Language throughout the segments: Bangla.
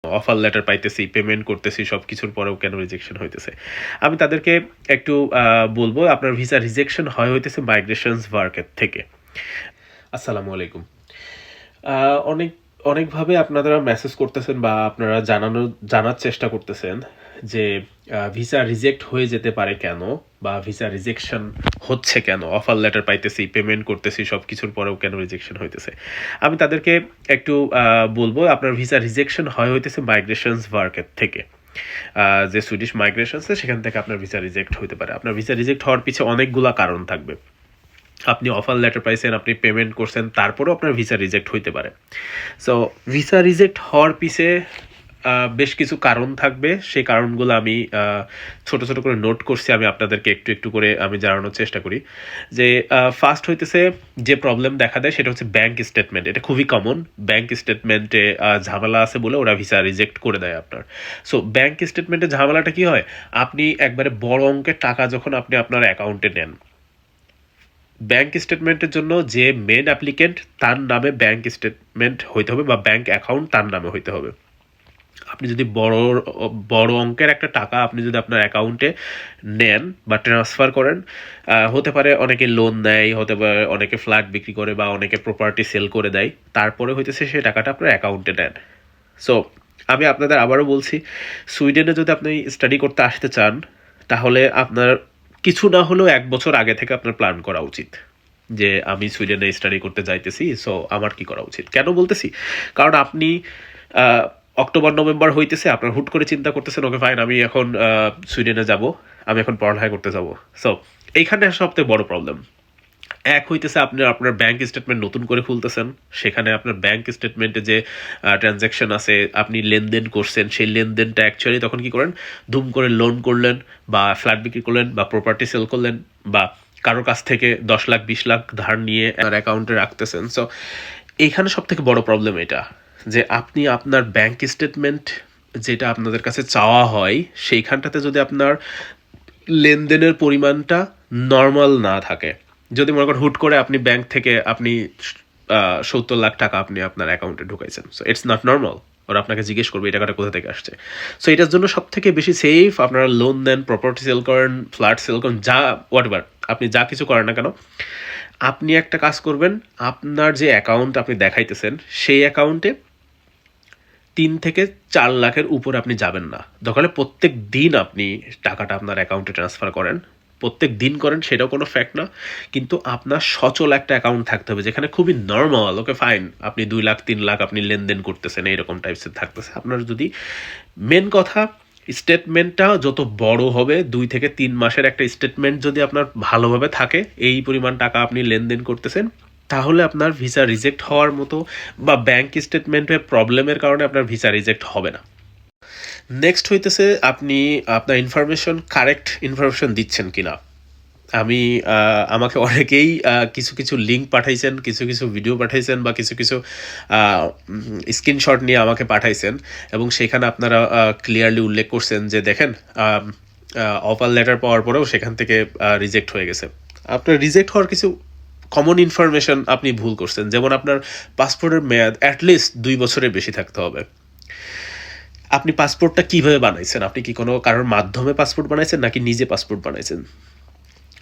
অফার লেটার পাইতেছি, পেমেন্ট করতেছি, সব কিছুর পরেও কেন রিজেকশন হইতেছে। আমি তাদেরকে একটু বলবো আপনার ভিসা রিজেকশন হইতেছে মাইগ্রেশনস ওয়ার্কের থেকে। আসসালামু আলাইকুম। অনেক অনেকভাবে আপনারা মেসেজ করতেছেন বা আপনারা জানার চেষ্টা করতেছেন যে ভিসা রিজেক্ট হয়ে যেতে পারে কেন, বা ভিসা রিজেকশন হচ্ছে কেন, অফার লেটার পাইতেছি, পেমেন্ট করতেছি, সব কিছুর পরেও কেন রিজেকশন হইতেছে। আমি তাদেরকে একটু বলবো আপনার ভিসা রিজেকশন হইতেছে মাইগ্রেশনস ওয়ার্কের থেকে। যে সুইডিশ মাইগ্রেশন আছে সেখান থেকে আপনার ভিসা রিজেক্ট হতে পারে। আপনার ভিসা রিজেক্ট হওয়ার পিছনে অনেকগুলা কারণ থাকবে। আপনি অফার লেটার পাইছেন, আপনি পেমেন্ট করছেন, তারপরেও আপনার ভিসা রিজেক্ট হইতে পারে। সো ভিসা রিজেক্ট হওয়ার পিছে বেশ কিছু কারণ থাকবে। সেই কারণগুলো আমি ছোট ছোট করে নোট করছি, আমি আপনাদেরকে একটু একটু করে আমি জানানোর চেষ্টা করি। যে ফার্স্ট হইতেছে যে প্রবলেম দেখা দেয় সেটা হচ্ছে ব্যাংক স্টেটমেন্ট। এটা খুবই কমন। ব্যাংক স্টেটমেন্টে ঝামেলা আছে বলে ওরা ভিসা রিজেক্ট করে দেয় আপনার। সো ব্যাংক স্টেটমেন্টে ঝামেলাটা কি হয়, আপনি একবারে বড় অঙ্কের টাকা যখন আপনি আপনার অ্যাকাউন্টে নেন, ব্যাংক স্টেটমেন্টের জন্য যে মেন অ্যাপ্লিকেন্ট তার নামে ব্যাংক স্টেটমেন্ট হইতে হবে বা ব্যাংক অ্যাকাউন্ট তার নামে হইতে হবে। আপনি যদি বড় অঙ্কের একটা টাকা আপনি যদি আপনার অ্যাকাউন্টে নেন বা ট্রান্সফার করেন, হতে পারে অনেকে লোন নেয়, হতে পারে অনেকে ফ্ল্যাট বিক্রি করে বা অনেকে প্রপার্টি সেল করে দেয়, তারপরে হইতেছে সেই টাকাটা আপনার অ্যাকাউন্টে নেন। সো আমি আপনাদের আবারও বলছি, সুইডেনে যদি আপনি স্টাডি করতে আসতে চান তাহলে আপনার কিছু না হলেও 1 বছর আগে থেকে আপনার প্ল্যান করা উচিত যে আমি সুইডেনে স্টাডি করতে যাইতেছি, সো আমার কি করা উচিত। কেন বলতেছি, কারণ আপনি অক্টোবর নভেম্বর হইতেছে, আপনার হুট করে চিন্তা করতেছেন ওকে ফাইন আমি এখন সুইডেনে যাব, আমি এখন পড়ালেখা করতে যাব। সো এইখানে সবথেকে বড় প্রবলেম এক হইতেছে আপনি আপনার ব্যাংক স্টেটমেন্ট নতুন করে খুলতেছেন, সেখানে আপনার ব্যাংক স্টেটমেন্টে যে ট্রানজ্যাকশন আছে, আপনি লেনদেন করছেন, সেই লেনদেনটা অ্যাকচুয়ালি তখন কি করেন, ধুম করে লোন করলেন বা ফ্ল্যাট বিক্রি করলেন বা প্রপার্টি সেল করলেন বা কারোর কাছ থেকে 10 লাখ 20 লাখ ধার নিয়ে আপনার অ্যাকাউন্টে রাখতেছেন। সো এইখানে সব থেকে বড় প্রবলেম এটা, যে আপনি আপনার ব্যাংক স্টেটমেন্ট যেটা আপনাদের কাছে চাওয়া হয় সেইখানটাতে যদি আপনার লেনদেনের পরিমাণটা নর্মাল না থাকে, যদি মনে করেন হুট করে আপনি ব্যাংক থেকে আপনি 70 লাখ টাকা আপনি আপনার অ্যাকাউন্টে ঢুকাইছেন, সো ইটস নট নর্মাল। ওরা আপনাকে জিজ্ঞেস করবে এই টাকাটা কোথা থেকে আসছে। সো এটার জন্য সব থেকে বেশি সেফ আপনারা লোন দেন, প্রপার্টি সেল করেন, ফ্ল্যাট সেল করেন, যা হোয়াটএভার আপনি যা কিছু করেন না কেন, আপনি একটা কাজ করবেন, আপনার যে অ্যাকাউন্ট আপনি দেখাইতেছেন সেই অ্যাকাউন্টে 3 থেকে 4 লাখের উপর আপনি যাবেন না। দরকার হলে প্রত্যেক দিন আপনি টাকাটা আপনার অ্যাকাউন্টে ট্রান্সফার করেন, প্রত্যেক দিন করেন, সেটাও কোনো ফ্যাক্ট না, কিন্তু আপনার সচল একটা অ্যাকাউন্ট থাকতে হবে যেখানে খুবই নর্মাল, ওকে ফাইন আপনি 2 লাখ 3 লাখ আপনি লেনদেন করতেছেন, এইরকম টাইপসের থাকতেছে আপনার। যদি মেন কথা স্টেটমেন্টটা যত বড় হবে, 2 থেকে 3 মাসের একটা স্টেটমেন্ট যদি আপনার ভালোভাবে থাকে, এই পরিমাণ টাকা আপনি লেনদেন করতেছেন, তাহলে আপনার ভিসা রিজেক্ট হওয়ার মতো বা ব্যাংক স্টেটমেন্টের প্রবলেমের কারণে আপনার ভিসা রিজেক্ট হবে না। নেক্সট হইতেছে আপনি আপনার কারেক্ট ইনফরমেশন দিচ্ছেন কিনা। আমাকে অনেকেই কিছু কিছু লিঙ্ক পাঠাইছেন, কিছু কিছু ভিডিও পাঠাইছেন বা কিছু কিছু স্ক্রিনশট নিয়ে আমাকে পাঠাইছেন, এবং সেখানে আপনারা ক্লিয়ারলি উল্লেখ করছেন যে দেখেন অফার লেটার পাওয়ার পরেও সেখান থেকে রিজেক্ট হয়ে গেছে। আপনার রিজেক্ট হওয়ার কিছু কমন ইনফরমেশন আপনি ভুল করছেন, যেমন আপনার পাসপোর্টের মেয়াদ অ্যাটলিস্ট 2 বছরের বেশি থাকতে হবে। আপনি পাসপোর্টটা কিভাবে বানাইছেন, আপনি কি কোনো কারোর মাধ্যমে পাসপোর্ট বানাইছেন নাকি নিজে পাসপোর্ট বানাইছেন,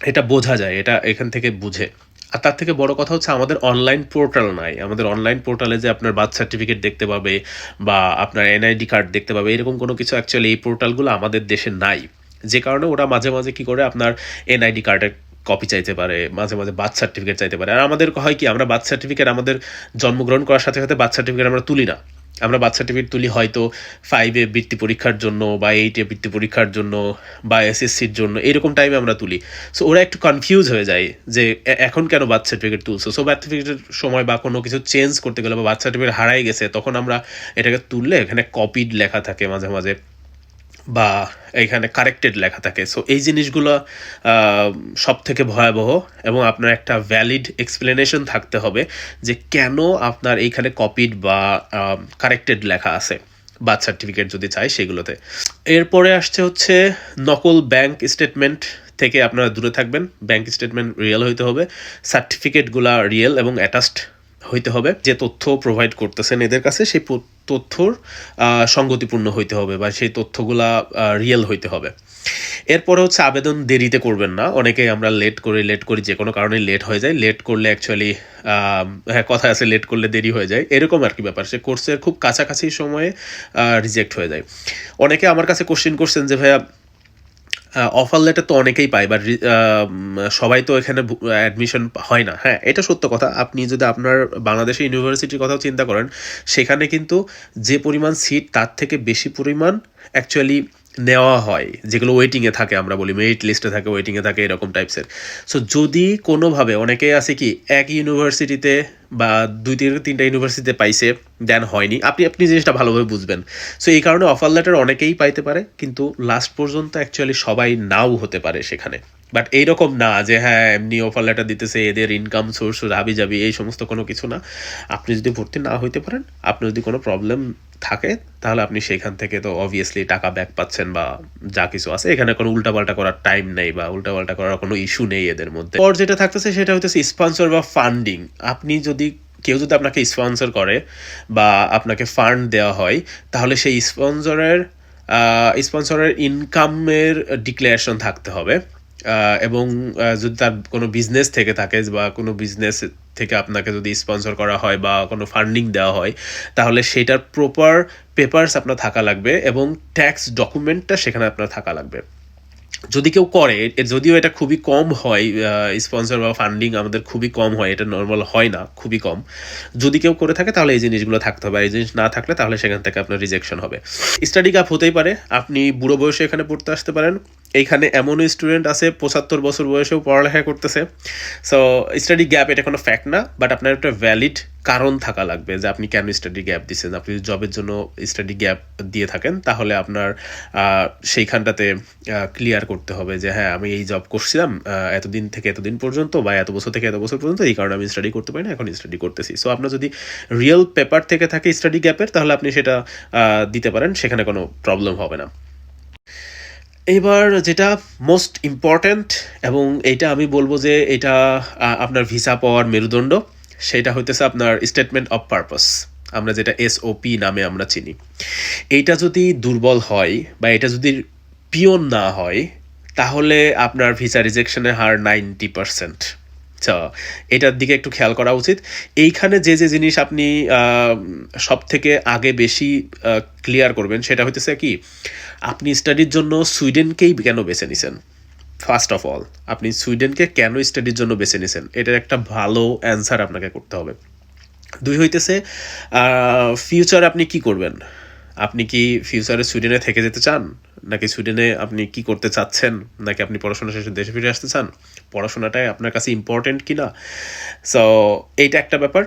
এটা বোঝা যায়, এটা এখান থেকে বুঝে। আর তার থেকে বড় কথা হচ্ছে আমাদের অনলাইন পোর্টাল নাই। আমাদের অনলাইন পোর্টালে যে আপনার বার্থ সার্টিফিকেট দেখতে পাবে বা আপনার এনআইডি কার্ড দেখতে পাবে, এরকম কোনো কিছু অ্যাকচুয়ালি এই পোর্টালগুলো আমাদের দেশে নাই, যে কারণে ওরা মাঝে মাঝে কী করে আপনার এনআইডি কার্ডের কপি চাইতে পারে, মাঝে মাঝে বার্থ সার্টিফিকেট চাইতে পারে। আর আমাদের হয় কি, আমরা বার্থ সার্টিফিকেট আমাদের জন্মগ্রহণ করার সাথে সাথে বার্থ সার্টিফিকেট আমরা তুলি না। আমরা বার্থ সার্টিফিকেট তুলি হয়তো 5-এ বৃত্তি পরীক্ষার জন্য বা 8-এ বৃত্তি পরীক্ষার জন্য বা এসএসসির জন্য, এরকম টাইমে আমরা তুলি। সো ওরা একটু কনফিউজ হয়ে যায় যে এখন কেন বার্থ সার্টিফিকেট তুলছো। সো বার্থ সার্টিফিকেটের সময় বা কোনো কিছু চেঞ্জ করতে গেলে বা বার্থ সার্টিফিকেট হারাই গেছে, তখন আমরা এটাকে তুললে এখানে কপিড লেখা থাকে মাঝে মাঝে বা এখানে কারেক্টেড লেখা থাকে। সো এই জিনিসগুলো সব থেকে ভয়াবহ, এবং আপনার একটা ভ্যালিড এক্সপ্লেনেশন থাকতে হবে যে কেন আপনার এইখানে কপিড বা কারেক্টেড লেখা আছে বার্থ সার্টিফিকেট যদি চাই সেগুলোতে। এরপরে আসছে হচ্ছে নকল ব্যাংক স্টেটমেন্ট থেকে আপনারা দূরে থাকবেন। ব্যাংক স্টেটমেন্ট রিয়েল হইতে হবে, সার্টিফিকেটগুলো রিয়েল এবং অ্যাটাচড হইতে হবে। যে তথ্য প্রোভাইড করতেছেন এদের কাছে, সেই তথ্যর সঙ্গতিপূর্ণ হইতে হবে বা সেই তথ্যগুলা রিয়েল হইতে হবে। এরপরে হচ্ছে আবেদন দেরিতে করবেন না। অনেকেই আমরা লেট করি, যে কোনো কারণে লেট হয়ে যায়। লেট করলে অ্যাকচুয়ালি হ্যাঁ, কথা আছে লেট করলে দেরি হয়ে যায়, এরকম আর কি ব্যাপার। সে কোর্সের খুব কাছাকাছি সময়ে রিজেক্ট হয়ে যায়। অনেকে আমার কাছে কোশ্চেন করছেন যে ভাইয়া অফার লেটার তো অনেকেই পায়, বাট সবাই তো এখানে অ্যাডমিশন হয় না। হ্যাঁ, এটা সত্য কথা। আপনি যদি আপনার বাংলাদেশের ইউনিভার্সিটির কথাও চিন্তা করেন, সেখানে কিন্তু যে পরিমাণ সিট তার থেকে বেশি পরিমাণ অ্যাকচুয়ালি নেওয়া হয়, যেগুলো ওয়েটিংয়ে থাকে, আমরা বলি মেরিট লিস্টে থাকে, ওয়েটিংয়ে থাকে, এরকম টাইপসের। সো যদি কোনোভাবে অনেকেই আছে কি এক ইউনিভার্সিটিতে বা 2-3টা ইউনিভার্সিটিতে পাইছে, দেন হয়নি, আপনি জিনিসটা ভালোভাবে বুঝবেন। সো এই কারণে অফার লেটার অনেকেই পাইতে পারে, কিন্তু লাস্ট পর্যন্ত অ্যাকচুয়ালি সবাই নাও হতে পারে সেখানে। বাট এইরকম না যে হ্যাঁ এমনি অফার লেটার দিতেছে, এদের ইনকাম সোর্স হাবি যাবি, এই সমস্ত কোনো কিছু না। আপনি যদি ভর্তি না হইতে পারেন, আপনার যদি কোনো প্রবলেম থাকে, তাহলে আপনি সেখান থেকে তো অবভিয়াসলি টাকা ব্যাক পাচ্ছেন বা যা কিছু আছে। এখানে কোনো উল্টাপাল্টা করার টাইম নেই বা উল্টাপাল্টা করার কোনো ইস্যু নেই এদের মধ্যে। পর যেটা থাকতেছে সেটা হইতেছে স্পন্সর বা ফান্ডিং। আপনি যদি কেউ যদি আপনাকে স্পন্সর করে বা আপনাকে ফান্ড দেওয়া হয়, তাহলে সেই স্পন্সরের ইনকামের ডিক্লারেশন থাকতে হবে। এবং যদি তার কোনো বিজনেস থেকে থাকে বা কোনো বিজনেস থেকে আপনাকে যদি স্পন্সর করা হয় বা কোনো ফান্ডিং দেওয়া হয়, তাহলে সেটার প্রপার পেপারস আপনার থাকা লাগবে এবং ট্যাক্স ডকুমেন্টটা সেখানে আপনার থাকা লাগবে। যদি কেউ করে, যদিও এটা খুবই কম হয়, স্পন্সর বা ফান্ডিং আমাদের খুবই কম হয়, এটা নর্মাল হয় না, খুবই কম। যদি কেউ করে থাকে তাহলে এই জিনিসগুলো থাকতে হবে। এই জিনিস না থাকলে তাহলে সেখান থেকে আপনার রিজেকশন হবে। স্টাডি গ্যাপ হতেই পারে, আপনি বুড়ো বয়সে এখানে পড়তে আসতে পারেন। এইখানে এমনও স্টুডেন্ট আছে 75 বছর বয়সেও পড়ালেখা করতেছে। সো স্টাডি গ্যাপ এটা কোনো ফ্যাক্ট না, বাট আপনার একটা ভ্যালিড কারণ থাকা লাগবে যে আপনি কেন স্টাডি গ্যাপ দিচ্ছেন। আপনি যদি জবের জন্য স্টাডি গ্যাপ দিয়ে থাকেন, তাহলে আপনার সেইখানটাতে ক্লিয়ার করতে হবে যে হ্যাঁ আমি এই জব করছিলাম এতদিন থেকে এতদিন পর্যন্ত বা এত বছর থেকে এত বছর পর্যন্ত, এই কারণে আমি স্টাডি করতে পারি না, এখন স্টাডি করতেছি। সো আপনার যদি রিয়েল পেপার থেকে থাকে স্টাডি গ্যাপের, তাহলে আপনি সেটা দিতে পারেন, সেখানে কোনো প্রবলেম হবে না। এবার যেটা মোস্ট ইম্পর্ট্যান্ট, এবং এইটা আমি বলবো যে এটা আপনার ভিসা পাওয়ার মেরুদণ্ড, সেটা হইতেছে আপনার স্টেটমেন্ট অফ পারপাস, আমরা যেটা এসওপি নামে আমরা চিনি। এইটা যদি দুর্বল হয় বা এটা যদি পিওর না হয়, তাহলে আপনার ভিসা রিজেকশনের হার 90%। আচ্ছা, এটার দিকে একটু খেয়াল করা উচিত। এইখানে যে যে জিনিস আপনি সব থেকে আগে বেশি ক্লিয়ার করবেন, সেটা হইতেছে কি, আপনি স্টাডির জন্য সুইডেনকেই কেন বেছে নিছেন। ফার্স্ট অফ অল, আপনি সুইডেনকে কেন স্টাডির জন্য বেছে নিছেন, এটার একটা ভালো অ্যান্সার আপনাকে করতে হবে। 2 হইতেছে ফিউচারে আপনি কি করবেন। আপনি কি ফিউচারে সুইডেনে থেকে যেতে চান, নাকি সুইডেনে আপনি কি করতে চাচ্ছেন, নাকি আপনি পড়াশোনা শেষে দেশে ফিরে আসতে চান, পড়াশোনাটাই আপনার কাছে ইম্পর্টেন্ট কি না। সো এইটা একটা ব্যাপার।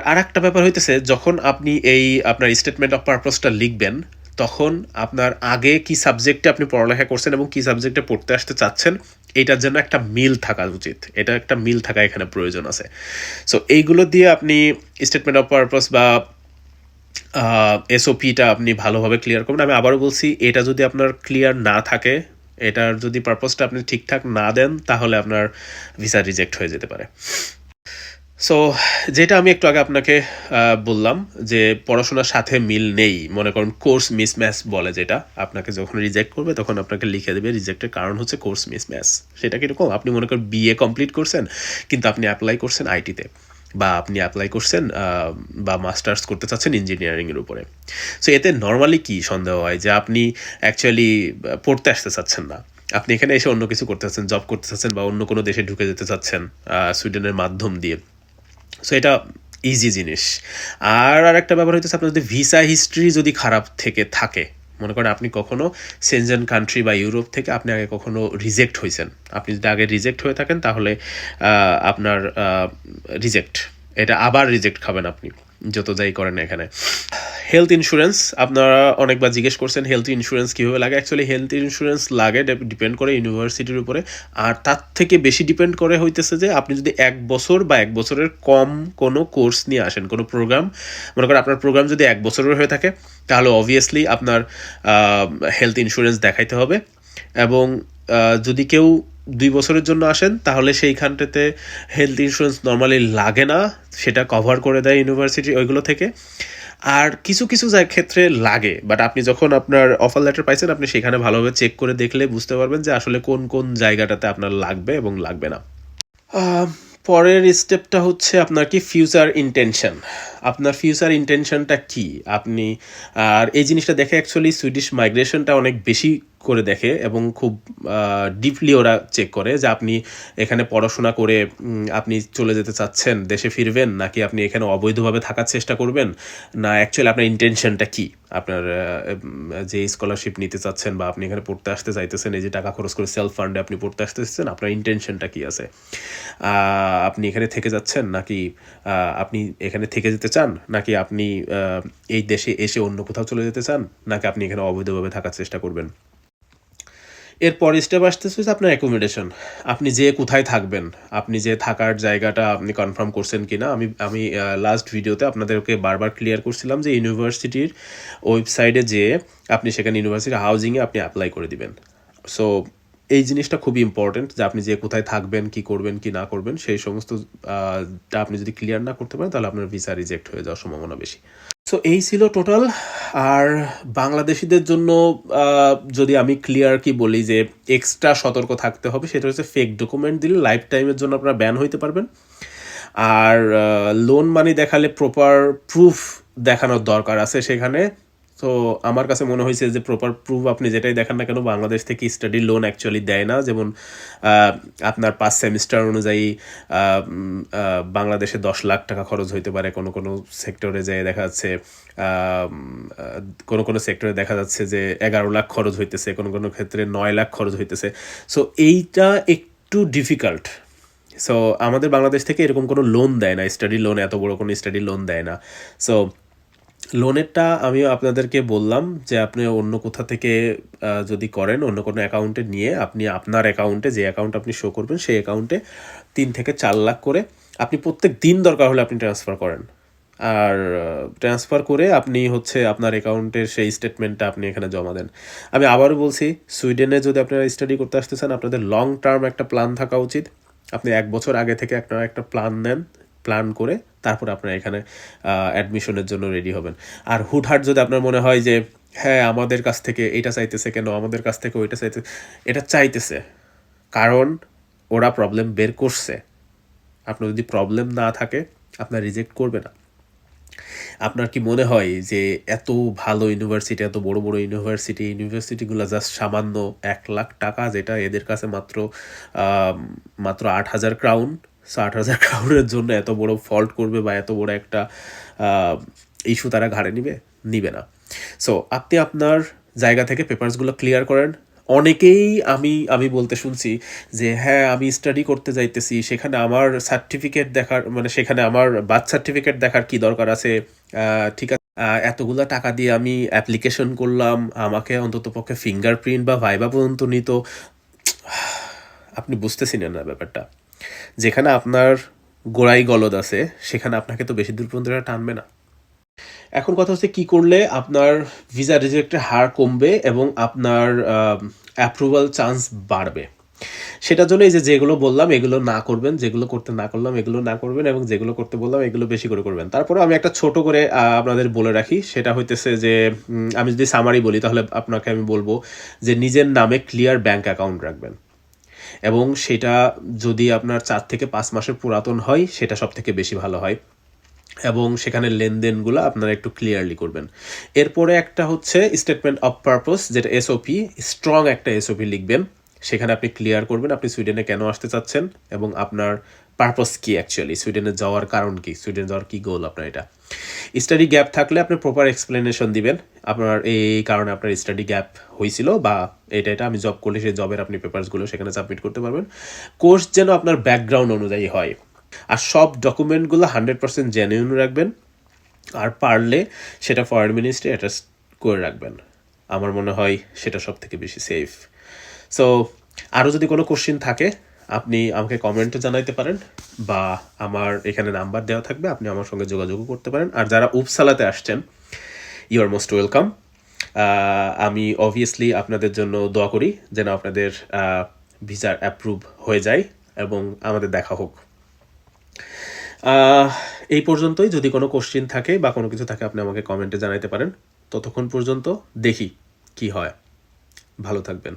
আর একটা ব্যাপার হইতেছে, যখন আপনি এই আপনার স্টেটমেন্ট অফ পারপাসটা লিখবেন, তখন আপনার আগে কি সাবজেক্টে আপনি পড়ালেখা করছেন এবং কি সাবজেক্টে পড়তে আসতে চাচ্ছেন, এটার জন্য একটা মিল থাকা উচিত। এটা একটা মিল থাকা এখানে প্রয়োজন আছে। সো এইগুলো দিয়ে আপনি স্টেটমেন্ট অফ পারপাস বা এসওপিটা আপনি ভালোভাবে ক্লিয়ার করবেন। আমি আবারও বলছি, এটা যদি আপনার ক্লিয়ার না থাকে, এটার যদি পারপাসটা আপনি ঠিকঠাক না দেন, তাহলে আপনার ভিসা রিজেক্ট হয়ে যেতে পারে। সো যেটা আমি একটু আগে আপনাকে বললাম যে পড়াশোনার সাথে মিল নেই, মনে করুন কোর্স মিসম্যাচ বলে, যেটা আপনাকে যখন রিজেক্ট করবে তখন আপনাকে লিখে দেবে রিজেক্টের কারণ হচ্ছে কোর্স মিসম্যাচ। সেটা কীরকম, আপনি মনে করেন বিএ কমপ্লিট করছেন, কিন্তু আপনি অ্যাপ্লাই করছেন আইটিতে, বা আপনি অ্যাপ্লাই করছেন বা মাস্টার্স করতে চাচ্ছেন ইঞ্জিনিয়ারিংয়ের উপরে। সো এতে নর্মালি কি সন্দেহ হয় যে আপনি অ্যাকচুয়ালি পড়তে আসতে চাচ্ছেন না, আপনি এখানে এসে অন্য কিছু করতে চাচ্ছেন, জব করতে চাচ্ছেন বা অন্য কোনো দেশে ঢুকে যেতে চাচ্ছেন সুইডেনের মাধ্যম দিয়ে। সো এটা ইজি জিনিস। আরেকটা ব্যাপার হইতেছে, আপনার যদি ভিসা হিস্ট্রি যদি খারাপ থেকে থাকে, মনে করেন আপনি কখনো সেনজেন কান্ট্রি বা ইউরোপ থেকে আপনি আগে কখনো রিজেক্ট হয়েছেন, আপনি যদি আগে রিজেক্ট হয়ে থাকেন, তাহলে আপনার রিজেক্ট, এটা আবার রিজেক্ট খাবেন আপনি যত যাই করেন এখানে। হেলথ ইন্স্যুরেন্স, আপনারা অনেকবার জিজ্ঞেস করছেন হেলথ ইন্স্যুরেন্স কীভাবে লাগে। অ্যাকচুয়ালি হেলথ ইন্স্যুরেন্স লাগে, ডিপেন্ড করে ইউনিভার্সিটির উপরে, আর তার থেকে বেশি ডিপেন্ড করে হইতেছে যে আপনি যদি 1 বছর বা 1 বছরের কম কোনো কোর্স নিয়ে আসেন, কোনো প্রোগ্রাম, মনে করেন আপনার প্রোগ্রাম যদি 1 বছরের হয়ে থাকে, তাহলে অবভিয়াসলি আপনার হেলথ ইন্স্যুরেন্স দেখাইতে হবে। এবং যদি কেউ 2 বছরের জন্য আসেন, তাহলে সেইখানটাতে হেলথ ইন্স্যুরেন্স নর্মালি লাগে না, সেটা কভার করে দেয় ইউনিভার্সিটি ওইগুলো থেকে। আর কিছু কিছু ক্ষেত্রে লাগে, বাট আপনি যখন আপনার অফার লেটার পাইছেন আপনি সেখানে ভালোভাবে চেক করে দেখলে বুঝতে পারবেন যে আসলে কোন কোন জায়গাটাতে আপনার লাগবে এবং লাগবে না। আহ, পরের স্টেপটা হচ্ছে আপনার কি ফিউচার ইন্টেনশন। আপনার ফিউচার ইন্টেনশনটা কি আপনি, আর এই জিনিসটা দেখে অ্যাকচুয়ালি সুইডিশ মাইগ্রেশনটা অনেক বেশি করে দেখে এবং খুব ডিপলি ওরা চেক করে যে আপনি এখানে পড়াশোনা করে আপনি চলে যেতে চাচ্ছেন, দেশে ফিরবেন, নাকি আপনি এখানে অবৈধভাবে থাকার চেষ্টা করবেন, না অ্যাকচুয়ালি আপনার ইন্টেনশনটা কি, আপনার যে স্কলারশিপ নিতে চাচ্ছেন বা আপনি এখানে পড়তে আসতে চাইতেছেন, এই যে টাকা খরচ করে সেলফ ফান্ডে আপনি পড়তে আসতে চাচ্ছেন, আপনার ইন্টেনশনটা কি আছে। আপনি এখানে থেকে যাচ্ছেন, নাকি আপনি এখানে থেকে যেতে চান, নাকি আপনি এই দেশে এসে অন্য কোথাও চলে যেতে চান, নাকি আপনি এখানে অবৈধভাবে থাকার চেষ্টা করবেন। এরপর স্টেপ আসতেছে আপনার অ্যাকোমোডেশন। আপনি যে কোথায় থাকবেন, আপনি যে থাকার জায়গাটা আপনি কনফার্ম করছেন কি না। আমি লাস্ট ভিডিওতে আপনাদেরকে বারবার ক্লিয়ার করছিলাম যে ইউনিভার্সিটির ওয়েবসাইটে যেয়ে আপনি সেখানে ইউনিভার্সিটি হাউজিংয়ে আপনি অ্যাপ্লাই করে দিবেন। সো এই জিনিসটা খুবই ইম্পর্টেন্ট যে আপনি যে কোথায় থাকবেন, কি করবেন, কি না করবেন, সেই সমস্ত আপনি যদি ক্লিয়ার না করতে পারেন তাহলে আপনার ভিসা রিজেক্ট হয়ে যাওয়ার সম্ভাবনা বেশি। সো এই ছিল টোটাল। আর বাংলাদেশিদের জন্য যদি আমি ক্লিয়ার কি বলি যে এক্সট্রা সতর্ক থাকতে হবে, সেটা হচ্ছে ফেক ডকুমেন্ট দিলে লাইফ টাইমের জন্য আপনারা ব্যান হইতে পারবেন। আর লোন মানি দেখালে প্রপার প্রুফ দেখানোর দরকার আছে সেখানে। তো আমার কাছে মনে হয়েছে যে প্রপার প্রুফ আপনি যেটাই দেখান না কেন, বাংলাদেশ থেকে স্টাডি লোন অ্যাকচুয়ালি দেয় না। যেমন আপনার 5 সেমিস্টার অনুযায়ী বাংলাদেশে 10 লাখ টাকা খরচ হইতে পারে, কোনো কোনো সেক্টরে যায় দেখা যাচ্ছে কোনো কোনো সেক্টরে দেখা যাচ্ছে যে 11 লাখ খরচ হইতেছে, কোনো কোনো ক্ষেত্রে 9 লাখ খরচ হইতেছে। সো এইটা একটু ডিফিকাল্ট। সো আমাদের বাংলাদেশ থেকে এরকম কোনো লোন দেয় না, স্টাডি লোন, এত বড় কোনো স্টাডি লোন দেয় না। সো লোনেরটা আমিও আপনাদেরকে বললাম যে আপনি অন্য কোথা থেকে যদি করেন, অন্য কোনো অ্যাকাউন্টে নিয়ে আপনি আপনার অ্যাকাউন্টে, যে অ্যাকাউন্ট আপনি শো করবেন সেই অ্যাকাউন্টে 3 থেকে 4 লাখ করে আপনি প্রত্যেক দিন দরকার হলে আপনি ট্রান্সফার করেন। আর ট্রান্সফার করে আপনি হচ্ছে আপনার অ্যাকাউন্টের সেই স্টেটমেন্টটা আপনি এখানে জমা দেন। আমি আবারও বলছি, সুইডেনে যদি আপনারা স্টাডি করতে আসতে চান আপনাদের লং টার্ম একটা প্ল্যান থাকা উচিত। আপনি 1 বছর আগে থেকে আপনারা একটা প্ল্যান নেন, প্ল্যান করে তারপর আপনারা এখানে অ্যাডমিশনের জন্য রেডি হবেন। আর হুটহাট যদি আপনার মনে হয় যে হ্যাঁ আমাদের কাছ থেকে এটা চাইতেছে কেন, আমাদের কাছ থেকে ওইটা চাইতেছে, এটা চাইতেছে কারণ ওরা প্রবলেম বের করছে। আপনার যদি প্রবলেম না থাকে আপনার রিজেক্ট করবে না। আপনার কি মনে হয় যে এত ভালো ইউনিভার্সিটি, এত বড় বড় ইউনিভার্সিটিগুলো জাস্ট সামান্য 1 লাখ টাকা, যেটা এদের কাছে মাত্র 8,000 ক্রাউন, 60,000 ক্রাউনের জন্য এত বড় ফল্ট করবে বা এত বড় একটা ইস্যু তারা ঘাড়ে নিবে না। সো আপনি আপনার জায়গা থেকে পেপারসগুলো ক্লিয়ার করেন। অনেকেই আমি বলতে শুনছি যে হ্যাঁ আমি স্টাডি করতে যাইতেছি, সেখানে আমার সার্টিফিকেট দেখার, মানে সেখানে আমার বার্থ সার্টিফিকেট দেখার কি দরকার আছে, ঠিক আছে এতগুলা টাকা দিয়ে আমি অ্যাপ্লিকেশন করলাম, আমাকে অন্তত পক্ষে ফিঙ্গারপ্রিন্ট বা ভাইবা পর্যন্ত নিত। আপনি বুঝতেছিলেন না ব্যাপারটা। যেখানে আপনার গোড়াই গলদ আছে সেখানে আপনাকে তো বেশি দূর পর্যন্ত টানবে না। এখন কথা হচ্ছে কী করলে আপনার ভিসা রিজেক্টের হার কমবে এবং আপনার অ্যাপ্রুভাল চান্স বাড়বে। সেটার জন্য এই যেগুলো বললাম এগুলো না করবেন, যেগুলো করতে না করলাম এগুলো না করবেন, এবং যেগুলো করতে বললাম এগুলো বেশি করে করবেন। তারপরে আমি একটা ছোট করে আপনাদের বলে রাখি, সেটা হইতেছে যে আমি যদি সামারি বলি তাহলে আপনাকে আমি বলবো যে নিজের নামে ক্লিয়ার ব্যাঙ্ক অ্যাকাউন্ট রাখবেন, এবং সেটা যদি আপনার 4 থেকে 5 মাসের পুরাতন হয় সেটা সব থেকে বেশি ভালো হয়, এবং সেখানে লেনদেনগুলো আপনারা একটু ক্লিয়ারলি করবেন। এরপরে একটা হচ্ছে স্টেটমেন্ট অফ পারপোজ, যেটা এসওপি, স্ট্রং একটা এসওপি লিখবেন। সেখানে আপনি ক্লিয়ার করবেন আপনি সুইডেনে কেন আসতে চাচ্ছেন এবং আপনার পারপোজ কি, অ্যাকচুয়ালি সুইডেনে যাওয়ার কারণ কি, সুইডেনে যাওয়ার কি গোল আপনার। এটা স্টাডি গ্যাপ থাকলে আপনি প্রপার এক্সপ্লেনেশন দিবেন আপনার এই কারণে আপনার স্টাডি গ্যাপ হয়েছিল, বা এটা আমি জব করলে সেই জবের আপনি পেপারসগুলো সেখানে সাবমিট করতে পারবেন। কোর্স যেন আপনার ব্যাকগ্রাউন্ড অনুযায়ী হয়, আর সব ডকুমেন্টগুলো 100% জেনুইন রাখবেন, আর পারলে সেটা ফরেন মিনিস্ট্রি অ্যাটাচ করে রাখবেন। আমার মনে হয় সেটা সব থেকে বেশি সেফ। সো আরও যদি কোনো কোশ্চেন থাকে আপনি আমাকে কমেন্টে জানাইতে পারেন, বা আমার এখানে নাম্বার দেওয়া থাকবে, আপনি আমার সঙ্গে যোগাযোগও করতে পারেন। আর যারা উপসালাতে আসছেন ইউ আর মোস্ট ওয়েলকাম। আমি অবভিয়াসলি আপনাদের জন্য দোয়া করি যেন আপনাদের ভিসার অ্যাপ্রুভ হয়ে যায় এবং আমাদের দেখা হোক। আহ, এই পর্যন্তই। যদি কোনো কোশ্চেন থাকে বা কোনো কিছু থাকে আপনি আমাকে কমেন্টে জানাইতে পারেন। ততক্ষণ পর্যন্ত দেখি কি হয়। ভালো থাকবেন।